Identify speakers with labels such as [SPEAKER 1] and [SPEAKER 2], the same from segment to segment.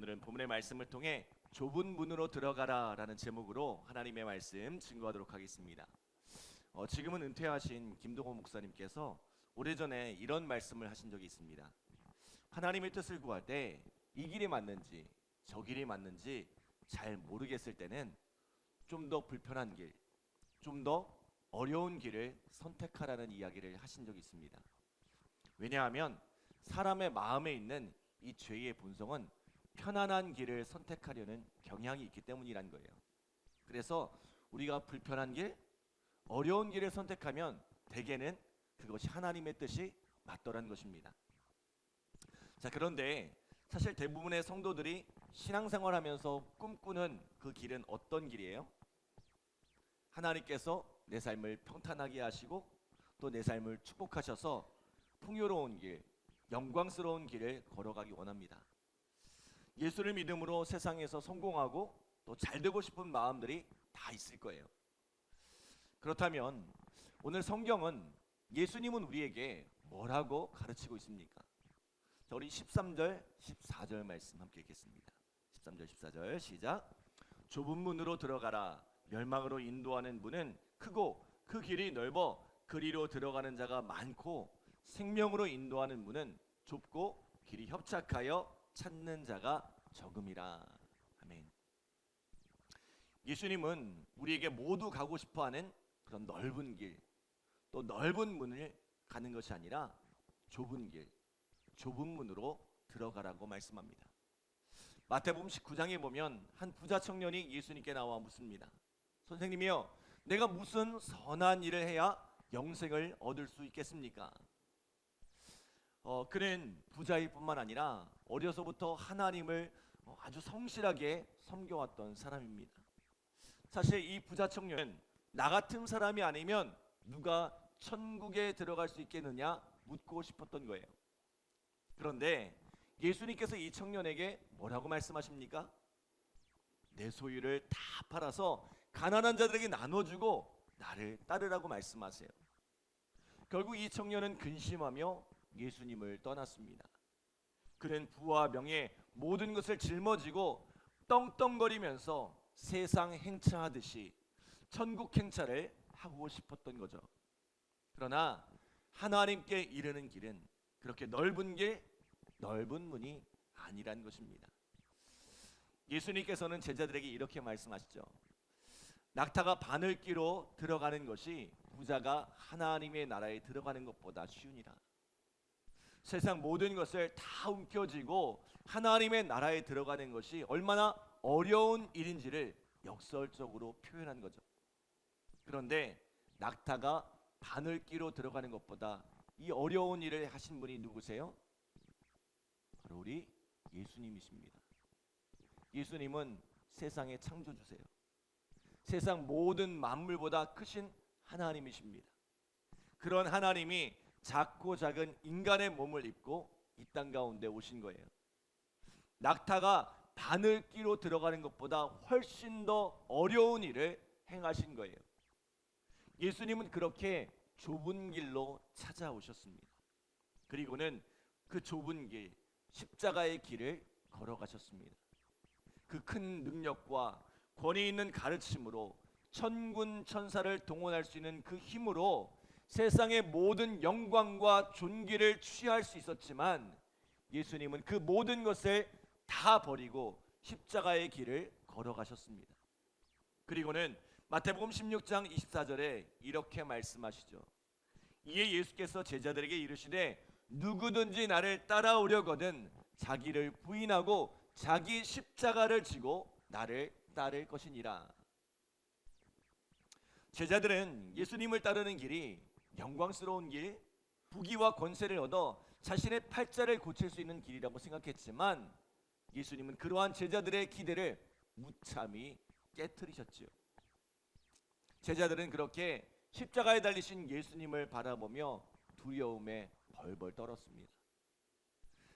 [SPEAKER 1] 오늘은 본문의 말씀을 통해 좁은 문으로 들어가라 라는 제목으로 하나님의 말씀 증거하도록 하겠습니다. 지금은 은퇴하신 김동호 목사님께서 오래전에 이런 말씀을 하신 적이 있습니다. 하나님의 뜻을 구할 때 이 길이 맞는지 저 길이 맞는지 잘 모르겠을 때는 좀 더 불편한 길, 좀 더 어려운 길을 선택하라는 이야기를 하신 적이 있습니다. 왜냐하면 사람의 마음에 있는 이 죄의 본성은 편안한 길을 선택하려는 경향이 있기 때문이란 거예요. 그래서 우리가 불편한 길, 어려운 길을 선택하면 대개는 그것이 하나님의 뜻이 맞더란 것입니다. 자, 그런데 사실 대부분의 성도들이 신앙생활하면서 꿈꾸는 그 길은 어떤 길이에요? 하나님께서 내 삶을 평탄하게 하시고 또 내 삶을 축복하셔서 풍요로운 길, 영광스러운 길을 걸어가기 원합니다. 예수를 믿음으로 세상에서 성공하고 또 잘 되고 싶은 마음들이 다 있을 거예요. 그렇다면 오늘 성경은 예수님은 우리에게 뭐라고 가르치고 있습니까? 자, 우리 13절, 14절 말씀 함께 읽겠습니다. 13절, 14절 시작. 좁은 문으로 들어가라. 멸망으로 인도하는 문은 크고 그 길이 넓어 그리로 들어가는 자가 많고 생명으로 인도하는 문은 좁고 길이 협착하여 찾는 자가 적음이라. 아멘. 예수님은 우리에게 모두 가고 싶어하는 그런 넓은 길, 또 넓은 문을 가는 것이 아니라 좁은 길, 좁은 문으로 들어가라고 말씀합니다. 마태복음 19장에 보면 한 부자 청년이 예수님께 나와 묻습니다. 선생님이요, 내가 무슨 선한 일을 해야 영생을 얻을 수 있겠습니까? 그는 부자일 뿐만 아니라 어려서부터 하나님을 아주 성실하게 섬겨왔던 사람입니다. 사실 이 부자 청년은 나 같은 사람이 아니면 누가 천국에 들어갈 수 있겠느냐 묻고 싶었던 거예요. 그런데 예수님께서 이 청년에게 뭐라고 말씀하십니까? 내 소유를 다 팔아서 가난한 자들에게 나눠주고 나를 따르라고 말씀하세요. 결국 이 청년은 근심하며 예수님을 떠났습니다. 그는 부와 명예 모든 것을 짊어지고 떵떵거리면서 세상 행차하듯이 천국 행차를 하고 싶었던 거죠. 그러나 하나님께 이르는 길은 그렇게 넓은 길, 넓은 문이 아니란 것입니다. 예수님께서는 제자들에게 이렇게 말씀하시죠. 낙타가 바늘귀로 들어가는 것이 부자가 하나님의 나라에 들어가는 것보다 쉬우니라. 세상 모든 것을 다 움켜쥐고 하나님의 나라에 들어가는 것이 얼마나 어려운 일인지를 역설적으로 표현한 거죠. 그런데 낙타가 바늘귀로 들어가는 것보다 이 어려운 일을 하신 분이 누구세요? 바로 우리 예수님이십니다. 예수님은 세상의 창조주세요. 세상 모든 만물보다 크신 하나님이십니다. 그런 하나님이 작고 작은 인간의 몸을 입고 이 땅 가운데 오신 거예요. 낙타가 바늘귀로 들어가는 것보다 훨씬 더 어려운 일을 행하신 거예요. 예수님은 그렇게 좁은 길로 찾아오셨습니다. 그리고는 그 좁은 길, 십자가의 길을 걸어가셨습니다. 그 큰 능력과 권위 있는 가르침으로 천군 천사를 동원할 수 있는 그 힘으로 세상의 모든 영광과 존귀를 취할 수 있었지만 예수님은 그 모든 것을 다 버리고 십자가의 길을 걸어가셨습니다. 그리고는 마태복음 16장 24절에 이렇게 말씀하시죠. 이에 예수께서 제자들에게 이르시되 누구든지 나를 따라오려거든 자기를 부인하고 자기 십자가를 지고 나를 따를 것이니라. 제자들은 예수님을 따르는 길이 영광스러운 길, 부귀와 권세를 얻어 자신의 팔자를 고칠 수 있는 길이라고 생각했지만 예수님은 그러한 제자들의 기대를 무참히 깨트리셨지요. 제자들은 그렇게 십자가에 달리신 예수님을 바라보며 두려움에 벌벌 떨었습니다.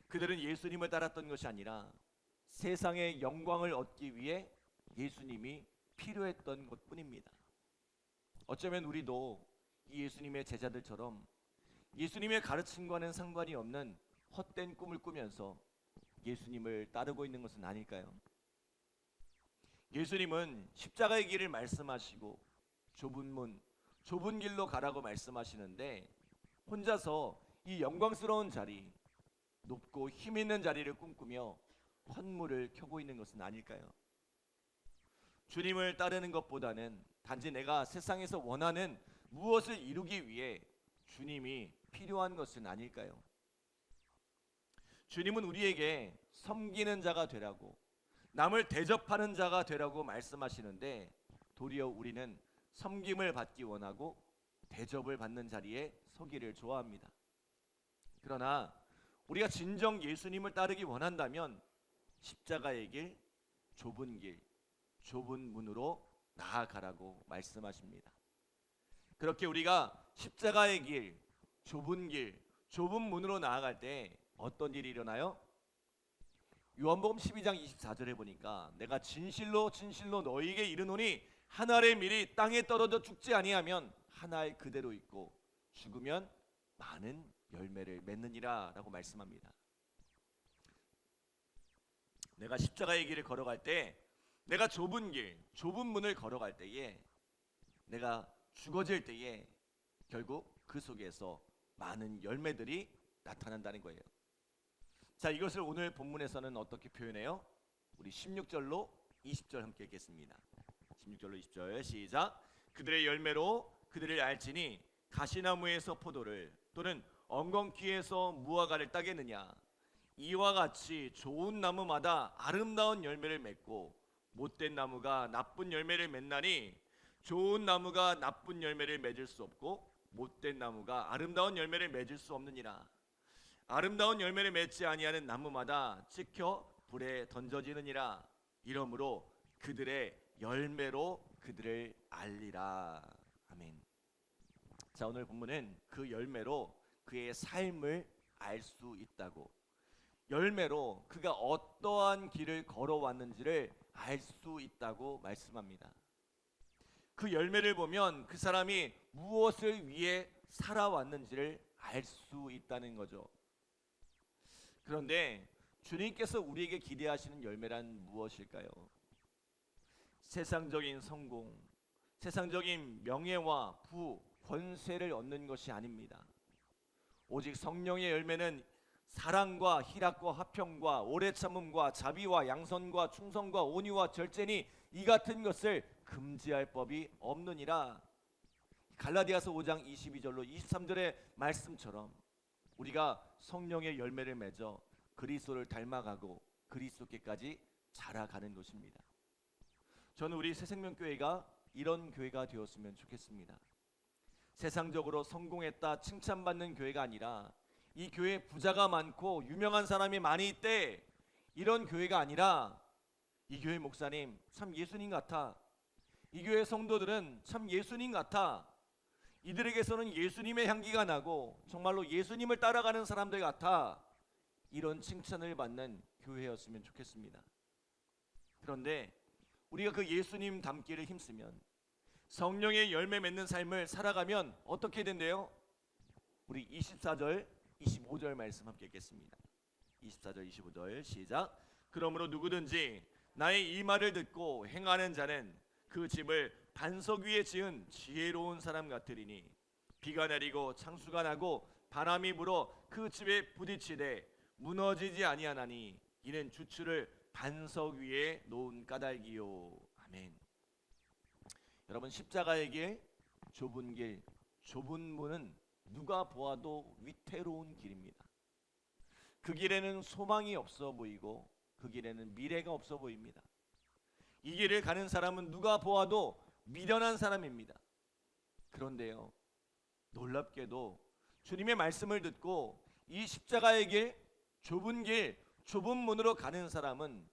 [SPEAKER 1] 그들은 예수님을 따랐던 것이 아니라 세상의 영광을 얻기 위해 예수님이 필요했던 것뿐입니다. 어쩌면 우리도 이 예수님의 제자들처럼 예수님의 가르침과는 상관이 없는 헛된 꿈을 꾸면서 예수님을 따르고 있는 것은 아닐까요? 예수님은 십자가의 길을 말씀하시고 좁은 문, 좁은 길로 가라고 말씀하시는데 혼자서 이 영광스러운 자리, 높고 힘 있는 자리를 꿈꾸며 헌물을 켜고 있는 것은 아닐까요? 주님을 따르는 것보다는 단지 내가 세상에서 원하는 무엇을 이루기 위해 주님이 필요한 것은 아닐까요? 주님은 우리에게 섬기는 자가 되라고, 남을 대접하는 자가 되라고 말씀하시는데 도리어 우리는 섬김을 받기 원하고 대접을 받는 자리에 서기를 좋아합니다. 그러나 우리가 진정 예수님을 따르기 원한다면 십자가의 길, 좁은 문으로 나아가라고 말씀하십니다. 그렇게 우리가 십자가의 길, 좁은 문으로 나아갈 때 어떤 일이 일어나요? 요한복음 12장 24절에 보니까 내가 진실로 너희에게 이르노니 한 알의 밀이 땅에 떨어져 죽지 아니하면 한 알 그대로 있고 죽으면 많은 열매를 맺느니라 라고 말씀합니다. 내가 십자가의 길을 걸어갈 때, 내가 좁은 문을 걸어갈 때에, 내가 죽어질 때에 결국 그 속에서 많은 열매들이 나타난다는 거예요. 자, 이것을 오늘 본문에서는 어떻게 표현해요? 우리 16절로 20절 함께 읽겠습니다. 16절로 20절 시작. 그들의 열매로 그들을 알지니 가시나무에서 포도를 또는 엉겅퀴에서 무화과를 따겠느냐. 이와 같이 좋은 나무마다 아름다운 열매를 맺고 못된 나무가 나쁜 열매를 맺나니 좋은 나무가 나쁜 열매를 맺을 수 없고 못된 나무가 아름다운 열매를 맺을 수 없느니라. 아름다운 열매를 맺지 아니하는 나무마다 찍혀 불에 던져지느니라. 이러므로 그들의 열매로 그들을 알리라. 아멘. 자, 오늘 본문은 그 열매로 그의 삶을 알 수 있다고, 열매로 그가 어떠한 길을 걸어왔는지를 알 수 있다고 말씀합니다. 그 열매를 보면 그 사람이 무엇을 위해 살아왔는지를 알 수 있다는 거죠. 그런데 주님께서 우리에게 기대하시는 열매란 무엇일까요? 세상적인 성공, 세상적인 명예와 부, 권세를 얻는 것이 아닙니다. 오직 성령의 열매는 사랑과 희락과 화평과 오래 참음과 자비와 양선과 충성과 온유와 절제니 이 같은 것을 금지할 법이 없느니라. 갈라디아서 5장 22절로 23절의 말씀처럼 우리가 성령의 열매를 맺어 그리스도를 닮아가고 그리스도께까지 자라가는 것입니다. 저는 우리 새생명교회가 이런 교회가 되었으면 좋겠습니다. 세상적으로 성공했다 칭찬받는 교회가 아니라, 이 교회에 부자가 많고 유명한 사람이 많이 있대, 이런 교회가 아니라, 이 교회 목사님 참 예수님 같아, 이 교회 성도들은 참 예수님 같아, 이들에게서는 예수님의 향기가 나고 정말로 예수님을 따라가는 사람들 같아, 이런 칭찬을 받는 교회였으면 좋겠습니다. 그런데 우리가 그 예수님 닮기를 힘쓰면, 성령의 열매 맺는 삶을 살아가면 어떻게 된대요? 우리 24절 25절 말씀 함께 읽겠습니다. 24절 25절 시작. 그러므로 누구든지 나의 이 말을 듣고 행하는 자는 그 집을 반석 위에 지은 지혜로운 사람 같으리니 비가 내리고 창수가 나고 바람이 불어 그 집에 부딪히되 무너지지 아니하나니 이는 주추를 반석 위에 놓은 까닭이요. 아멘. 여러분, 십자가의 길, 좁은 문은 누가 보아도 위태로운 길입니다. 그 길에는 소망이 없어 보이고 그 길에는 미래가 없어 보입니다. 이 길을 가는 사람은 누가 보아도 미련한 사람입니다. 그런데요, 놀랍게도 주님의 말씀을 듣고 이 십자가의 길, 좁은 문으로 가는 사람은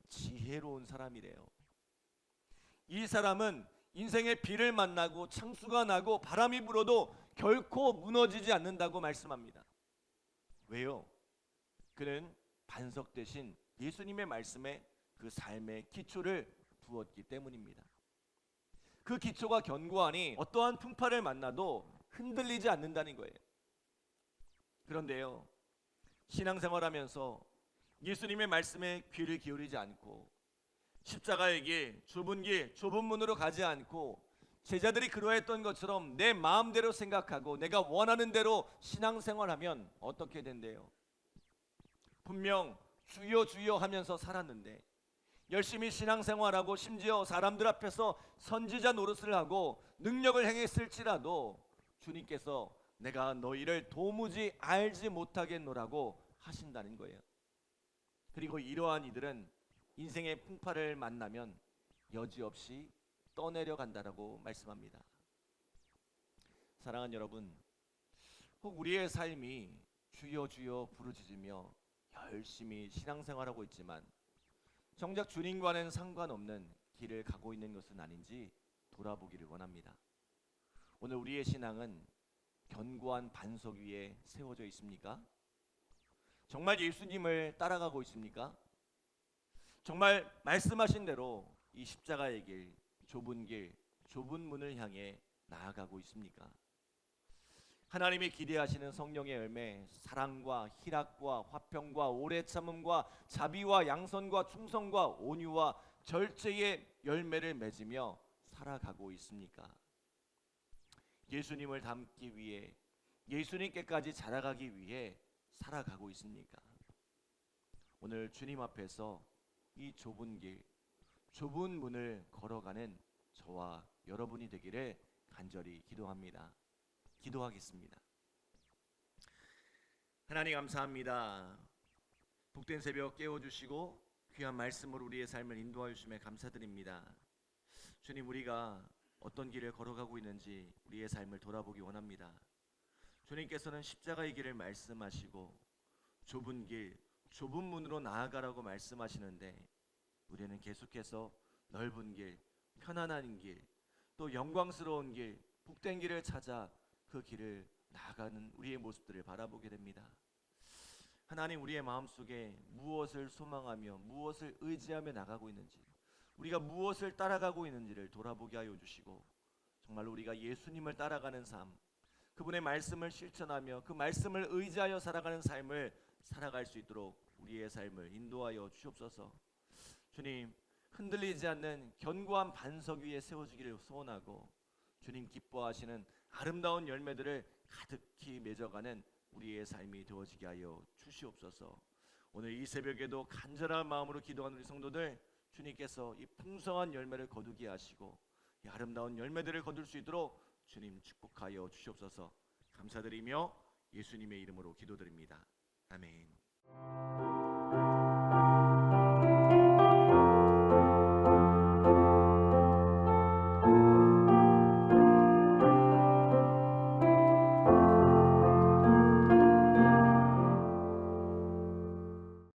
[SPEAKER 1] 지혜로운 사람이래요. 이 사람은 인생의 비를 만나고 창수가 나고 바람이 불어도 결코 무너지지 않는다고 말씀합니다. 왜요? 그는 반석 대신 예수님의 말씀에 그 삶의 기초를 부었기 때문입니다. 그 기초가 견고하니 어떠한 풍파를 만나도 흔들리지 않는다는 거예요. 그런데요, 신앙생활하면서 예수님의 말씀에 귀를 기울이지 않고 십자가의 길, 좁은 문으로 가지 않고 제자들이 그러했던 것처럼 내 마음대로 생각하고 내가 원하는 대로 신앙생활하면 어떻게 된대요? 분명 주여 주여 하면서 살았는데 열심히 신앙생활하고 심지어 사람들 앞에서 선지자 노릇을 하고 능력을 행했을지라도 주님께서 내가 너희를 도무지 알지 못하겠노라고 하신다는 거예요. 그리고 이러한 이들은 인생의 풍파를 만나면 여지없이 떠내려 간다라고 말씀합니다. 사랑하는 여러분, 혹 우리의 삶이 주여 주여 부르짖으며 열심히 신앙생활하고 있지만 정작 주님과는 상관없는 길을 가고 있는 것은 아닌지 돌아보기를 원합니다. 오늘 우리의 신앙은 견고한 반석 위에 세워져 있습니까? 정말 예수님을 따라가고 있습니까? 정말 말씀하신 대로 이 십자가의 길, 좁은 문을 향해 나아가고 있습니까? 하나님이 기대하시는 성령의 열매, 사랑과 희락과 화평과 오래 참음과 자비와 양선과 충성과 온유와 절제의 열매를 맺으며 살아가고 있습니까? 예수님을 닮기 위해, 예수님께까지 자라가기 위해 살아가고 있습니까? 오늘 주님 앞에서 이 좁은 길, 좁은 문을 걸어가는 저와 여러분이 되기를 간절히 기도합니다. 기도하겠습니다. 하나님 감사합니다. 복된 새벽 깨워주시고 귀한 말씀으로 우리의 삶을 인도하여 주심에 감사드립니다. 주님, 우리가 어떤 길을 걸어가고 있는지 우리의 삶을 돌아보기 원합니다. 주님께서는 십자가의 길을 말씀하시고 좁은 길, 좁은 문으로 나아가라고 말씀하시는데 우리는 계속해서 넓은 길, 편안한 길, 또 영광스러운 길, 복된 길을 찾아 그 길을 나아가는 우리의 모습들을 바라보게 됩니다. 하나님, 우리의 마음속에 무엇을 소망하며 무엇을 의지하며 나가고 있는지, 우리가 무엇을 따라가고 있는지를 돌아보게 하여 주시고 정말로 우리가 예수님을 따라가는 삶, 그분의 말씀을 실천하며 그 말씀을 의지하여 살아가는 삶을 살아갈 수 있도록 우리의 삶을 인도하여 주옵소서. 주님, 흔들리지 않는 견고한 반석 위에 세워지기를 소원하고 주님 기뻐하시는 아름다운 열매들을 가득히 맺어가는 우리의 삶이 되어지게 하여 주시옵소서. 오늘 이 새벽에도 간절한 마음으로 기도하는 우리 성도들, 주님께서 이 풍성한 열매를 거두게 하시고 이 아름다운 열매들을 거둘 수 있도록 주님 축복하여 주시옵소서. 감사드리며 예수님의 이름으로 기도드립니다. 아멘.